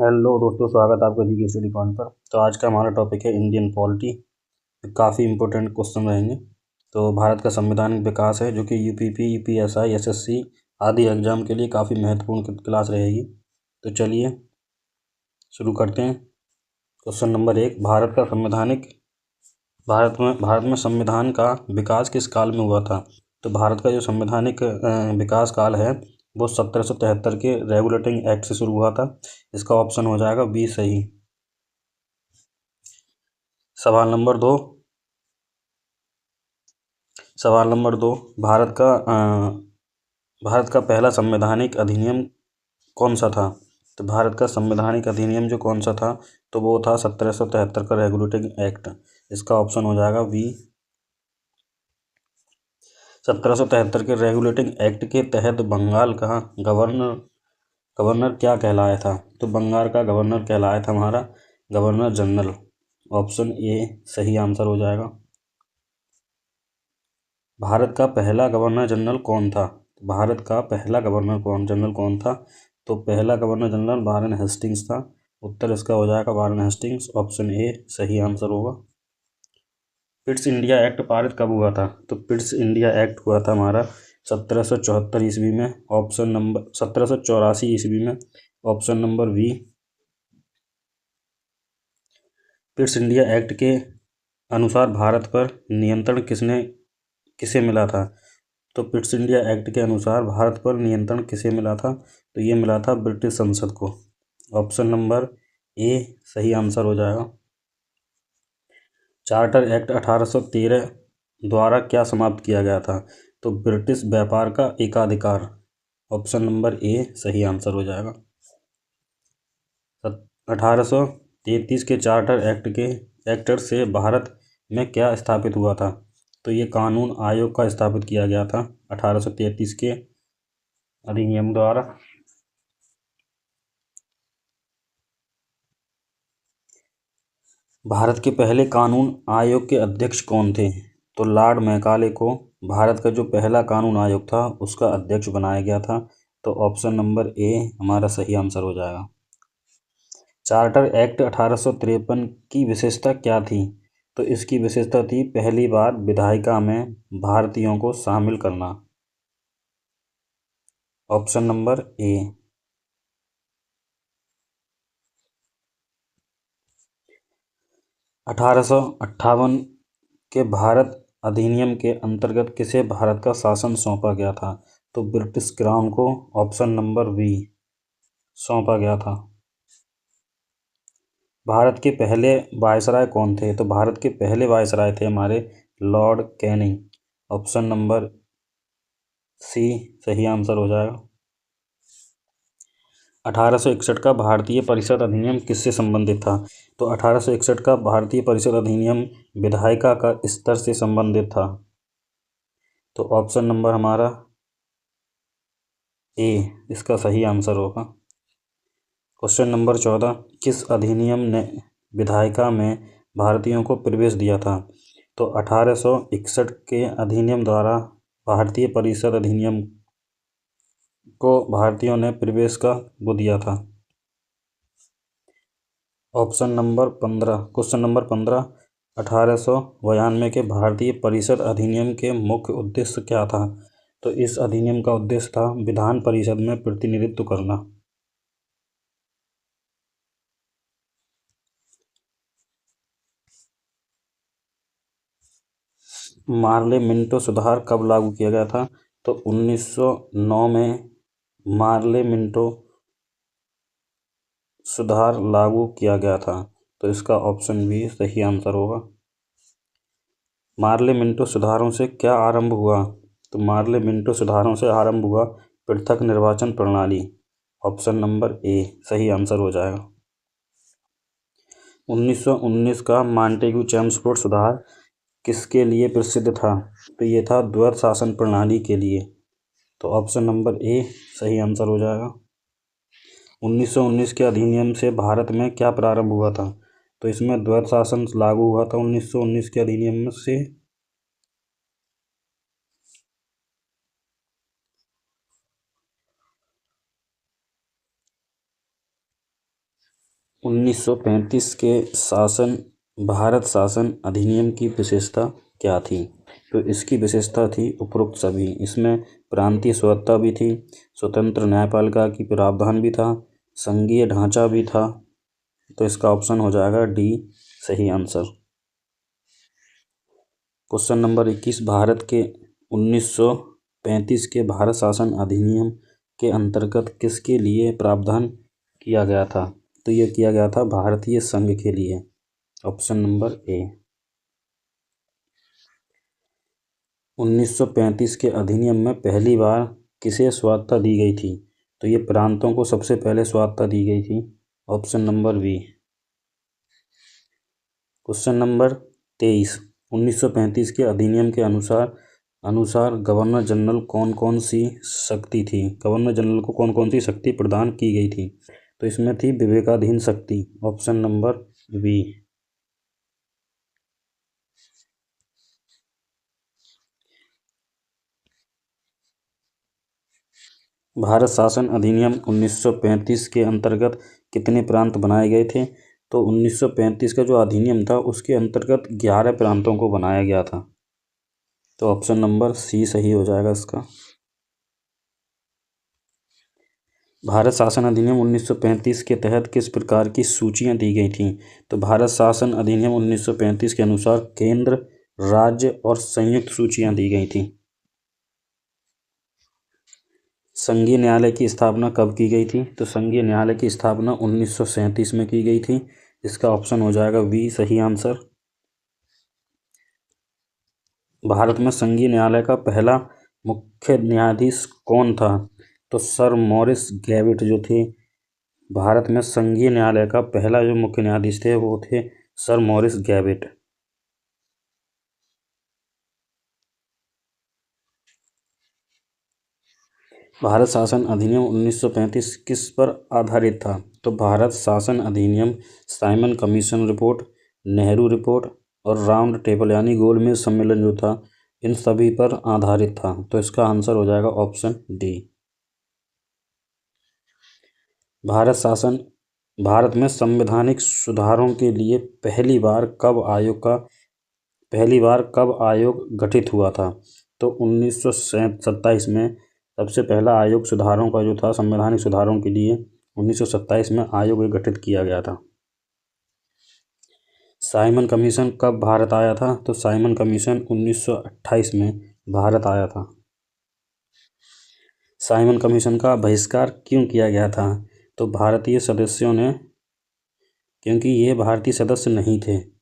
Hello दोस्तों, स्वागत है आपका जी के स्टडी पॉइंट पर। तो आज का हमारा टॉपिक है इंडियन पॉलिटी। काफ़ी इंपॉर्टेंट क्वेश्चन रहेंगे। तो भारत का संवैधानिक विकास है जो कि यूपीपी, यूपीएसआई, एसएससी आदि एग्जाम के लिए काफ़ी महत्वपूर्ण क्लास रहेगी। तो चलिए शुरू करते हैं। क्वेश्चन नंबर 1, भारत में संविधान का विकास किस काल में हुआ था? तो भारत का जो संवैधानिक विकास काल है वो 1773 के रेगुलेटिंग एक्ट से शुरू हुआ था। इसका ऑप्शन हो जाएगा बी सही। सवाल नंबर 2 भारत का पहला संवैधानिक अधिनियम कौन सा था? तो भारत का संवैधानिक अधिनियम जो कौन सा था, तो वो था 1773 का रेगुलेटिंग एक्ट। इसका ऑप्शन हो जाएगा बी। 1773 के रेगुलेटिंग एक्ट के तहत बंगाल का गवर्नर गवर्नर क्या कहलाया था? तो बंगाल का गवर्नर कहलाया था हमारा गवर्नर जनरल। ऑप्शन ए सही आंसर हो जाएगा। भारत का पहला गवर्नर जनरल कौन था? भारत का पहला गवर्नर जनरल कौन था? तो पहला गवर्नर जनरल वारेन हेस्टिंग्स था। उत्तर इसका हो जाएगा वारेन हेस्टिंग्स। ऑप्शन ए सही आंसर होगा। पिट्स इंडिया एक्ट पारित कब हुआ था? तो पिट्स इंडिया एक्ट हुआ था हमारा 1774 ईस्वी में। ऑप्शन नंबर 1784 ईस्वी में। Option number B. Pitt's India act के अनुसार भारत पर नियंत्रण किसे मिला था? तो पिट्स इंडिया एक्ट के अनुसार भारत पर नियंत्रण किसे मिला था? तो ये मिला था ब्रिटिश संसद को। ऑप्शन नंबर ए सही आंसर हो जाएगा। चार्टर एक्ट 1813 द्वारा क्या समाप्त किया गया था? तो ब्रिटिश व्यापार का एकाधिकार। ऑप्शन नंबर ए सही आंसर हो जाएगा। 1833 के चार्टर एक्टर से भारत में क्या स्थापित हुआ था? तो ये कानून आयोग का स्थापित किया गया था 1833 के अधिनियम द्वारा। भारत के पहले कानून आयोग के अध्यक्ष कौन थे? तो लॉर्ड मैकाले को भारत का जो पहला कानून आयोग था उसका अध्यक्ष बनाया गया था। तो ऑप्शन नंबर ए हमारा सही आंसर हो जाएगा। चार्टर एक्ट 1853 की विशेषता क्या थी? तो इसकी विशेषता थी पहली बार विधायिका में भारतीयों को शामिल करना। Option number A. 1858 के भारत अधिनियम के अंतर्गत किसे भारत का शासन सौंपा गया था? तो ब्रिटिश क्राउन को। ऑप्शन नंबर बी सौंपा गया था। भारत के पहले वायसराय कौन थे? तो भारत के पहले वायसराय थे हमारे lord Canning. Option number C सही आंसर हो जाएगा। 1861 का भारतीय परिषद अधिनियम किससे संबंधित था? तो 1861 का भारतीय परिषद अधिनियम विधायिका का स्तर से संबंधित था। तो ऑप्शन नंबर हमारा ए इसका सही आंसर होगा। क्वेश्चन नंबर 14, किस अधिनियम ने विधायिका में भारतीयों को प्रवेश दिया था? तो 1861 के अधिनियम द्वारा भारतीय परिषद अधिनियम को भारतीयों ने प्रवेश का वो दिया था। क्वेश्चन नंबर 15, 1892 के भारतीय परिषद अधिनियम के मुख्य उद्देश्य क्या था? तो इस अधिनियम का उद्देश्य था विधान परिषद में प्रतिनिधित्व करना। मार्ले मिंटो सुधार कब लागू किया गया था? तो 1909 में मार्ले मिंटो सुधार लागू किया गया था। तो इसका ऑप्शन बी सही आंसर होगा। मार्ले मिंटो सुधारों से क्या आरंभ हुआ? तो मार्ले मिंटो सुधारों से आरंभ हुआ पृथक निर्वाचन प्रणाली। ऑप्शन नंबर ए सही आंसर हो जाएगा। 1919 का मॉन्टेग्यू चेम्सफोर्ड सुधार किसके लिए प्रसिद्ध था? तो ये था द्वैध शासन प्रणाली के लिए। तो ऑप्शन नंबर ए सही आंसर हो जाएगा। 1919 के अधिनियम से भारत में क्या प्रारंभ हुआ था? तो इसमें द्वैध शासन लागू हुआ था 1919 के अधिनियम से। 1935 के भारत शासन अधिनियम की विशेषता क्या थी? तो इसकी विशेषता थी उपरोक्त सभी। इसमें प्रांतीय स्वतंत्रता भी थी, स्वतंत्र न्यायपालिका की प्रावधान भी था, संघीय ढांचा भी था। तो इसका ऑप्शन हो जाएगा डी सही आंसर। क्वेश्चन नंबर 21, भारत के 1935 के भारत शासन अधिनियम के अंतर्गत किसके लिए प्रावधान किया गया था? तो यह किया गया था भारतीय संघ के लिए। Option number A. 1935 के अधिनियम में पहली बार किसे स्वायत्तता दी गई थी? तो ये प्रांतों को सबसे पहले स्वायत्तता दी गई थी। Option number B. Question number 23, 1935 के अधिनियम के अनुसार गवर्नर जनरल कौन कौन सी शक्ति थी? गवर्नर जनरल को कौन कौन सी शक्ति प्रदान की गई थी? तो इसमें थी विवेकाधीन शक्ति। Option number B. भारत शासन अधिनियम 1935 के अंतर्गत कितने प्रांत बनाए गए थे? तो 1935 का जो अधिनियम था उसके अंतर्गत 11 प्रांतों को बनाया गया था। तो ऑप्शन नंबर सी सही हो जाएगा इसका। भारत शासन अधिनियम 1935 के तहत किस प्रकार की सूचियां दी गई थीं? तो भारत शासन अधिनियम 1935 के अनुसार केंद्र, राज्य और संयुक्त सूचियां दी गई थीं। संघीय न्यायालय की स्थापना कब की गई थी? तो संघीय न्यायालय की स्थापना 1937 में की गई थी। इसका ऑप्शन हो जाएगा बी सही आंसर। भारत में संघीय न्यायालय का पहला मुख्य न्यायाधीश कौन था? तो सर मॉरिस गैविट जो थे। भारत में संघीय न्यायालय का पहला जो मुख्य न्यायाधीश थे वो थे सर मॉरिस गैविट। भारत शासन अधिनियम 1935 किस पर आधारित था? तो भारत शासन अधिनियम Simon commission report, Nehru report और राउंड टेबल यानी गोलमेज सम्मेलन जो था इन सभी पर आधारित था। तो इसका आंसर हो जाएगा ऑप्शन डी। भारत में संवैधानिक सुधारों के लिए पहली बार कब आयोग गठित हुआ था? तो 1927 में सबसे पहला आयोग सुधारों का जो था संवैधानिक सुधारों के लिए 1927 में आयोग गठित किया गया था। साइमन कमीशन कब भारत आया था? तो साइमन कमीशन 1928 में भारत आया था। साइमन कमीशन का बहिष्कार क्यों किया गया था? तो क्योंकि ये भारतीय सदस्य नहीं थे।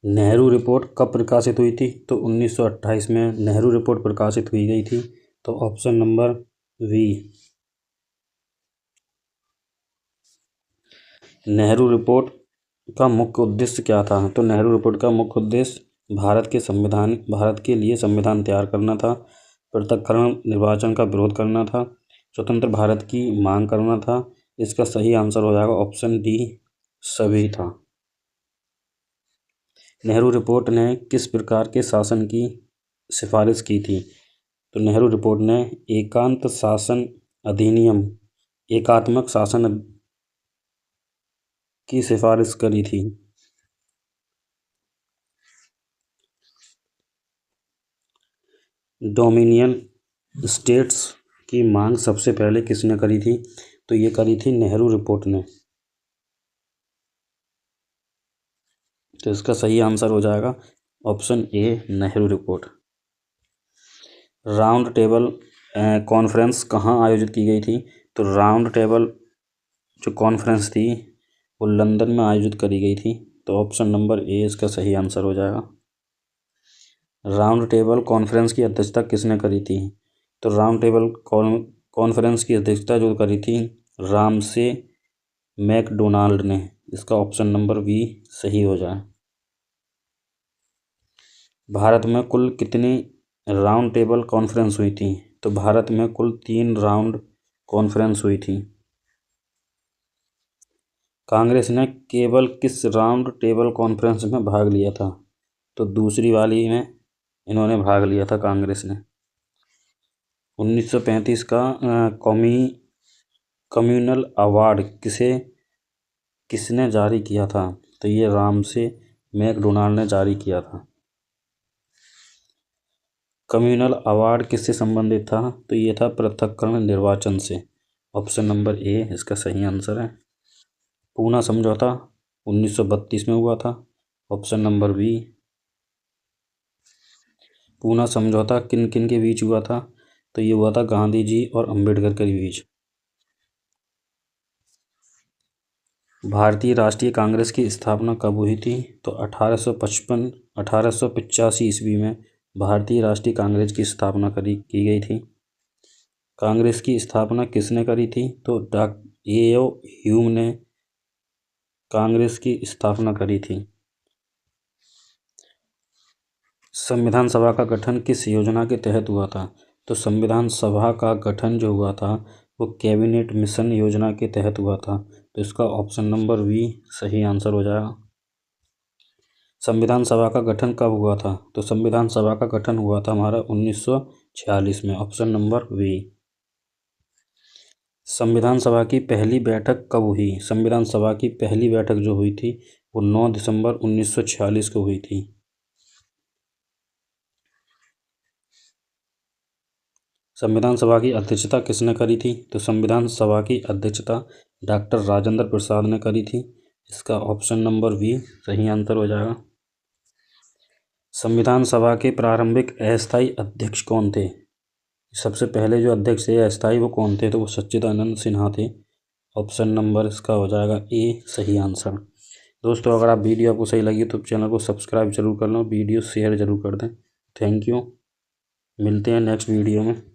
नेहरू रिपोर्ट कब प्रकाशित हुई थी? तो 1928 में नेहरू रिपोर्ट प्रकाशित हुई गई थी। तो option number B. Nehru report का मुख्य उद्देश्य क्या था? तो नेहरू रिपोर्ट का मुख्य उद्देश्य भारत के लिए संविधान तैयार करना था, पृथक्करण निर्वाचन का विरोध करना था, स्वतंत्र भारत की मांग करना था। इसका सही आंसर हो जाएगा ऑप्शन डी सभी था। नेहरू रिपोर्ट ने किस प्रकार के शासन की सिफारिश की थी? तो नेहरू रिपोर्ट ने एकात्मक शासन की सिफारिश करी थी। डोमिनियन स्टेट्स की मांग सबसे पहले किसने करी थी? तो ये करी थी नेहरू रिपोर्ट ने। तो इसका सही आंसर हो जाएगा option A Nehru report. Round table conference कहाँ आयोजित की गई थी? तो राउंड टेबल जो कॉन्फ्रेंस थी वो लंदन में आयोजित करी गई थी। तो ऑप्शन नंबर ए इसका सही आंसर हो जाएगा। राउंड टेबल कॉन्फ्रेंस की अध्यक्षता किसने करी थी? तो राउंड टेबल कॉन्फ्रेंस की अध्यक्षता जो करी थी रामसे मैकडोनाल्ड ने। इसका ऑप्शन नंबर बी सही हो जाए। भारत में कुल कितनी राउंड टेबल कॉन्फ्रेंस हुई थी? तो भारत में कुल 3 राउंड कॉन्फ्रेंस हुई थी। कांग्रेस ने केवल किस राउंड टेबल कॉन्फ्रेंस में भाग लिया था? तो दूसरी वाली में इन्होंने भाग लिया था कांग्रेस ने। 1935 का कम्युनल अवार्ड किसने जारी किया था? तो ये रामसे मैकडोनाल्ड ने जारी किया था। कम्युनल अवार्ड किससे संबंधित था? तो ये था पृथक्करण निर्वाचन से। ऑप्शन नंबर ए इसका सही आंसर है। पूना समझौता 1932 में हुआ था। Option number B. पूना समझौता किन किन के बीच हुआ था? तो ये हुआ था गांधी जी और अंबेडकर के बीच। भारतीय राष्ट्रीय कांग्रेस की स्थापना कब हुई थी? तो 1885 ईस्वी में भारतीय राष्ट्रीय कांग्रेस की स्थापना की गई थी। कांग्रेस की स्थापना किसने करी थी? तो ए.ओ. ह्यूम ने कांग्रेस की स्थापना करी थी। संविधान सभा का गठन किस योजना के तहत हुआ था? तो संविधान सभा का गठन जो हुआ था वो कैबिनेट मिशन योजना के तहत हुआ था। तो इसका ऑप्शन नंबर बी सही आंसर हो जाएगा। संविधान सभा का गठन कब हुआ था? तो संविधान सभा का गठन हुआ था हमारा 1946 में। Option number B. संविधान सभा की पहली बैठक कब हुई? संविधान सभा की पहली बैठक जो हुई थी वो 9 दिसंबर 1946 को हुई थी। संविधान सभा की अध्यक्षता किसने करी थी? तो संविधान सभा की अध्यक्षता डॉक्टर राजेंद्र प्रसाद ने करी थी। इसका ऑप्शन नंबर बी सही आंसर हो जाएगा। संविधान सभा के प्रारंभिक अस्थायी अध्यक्ष कौन थे? सबसे पहले जो अध्यक्ष थे अस्थायी वो कौन थे? तो वो सच्चिदानंद सिन्हा थे। ऑप्शन नंबर इसका हो जाएगा ए सही आंसर। दोस्तों अगर आप वीडियो आपको सही लगी तो चैनल को सब्सक्राइब जरूर कर लो, वीडियो शेयर जरूर कर दें। Thank you. मिलते हैं नेक्स्ट वीडियो में।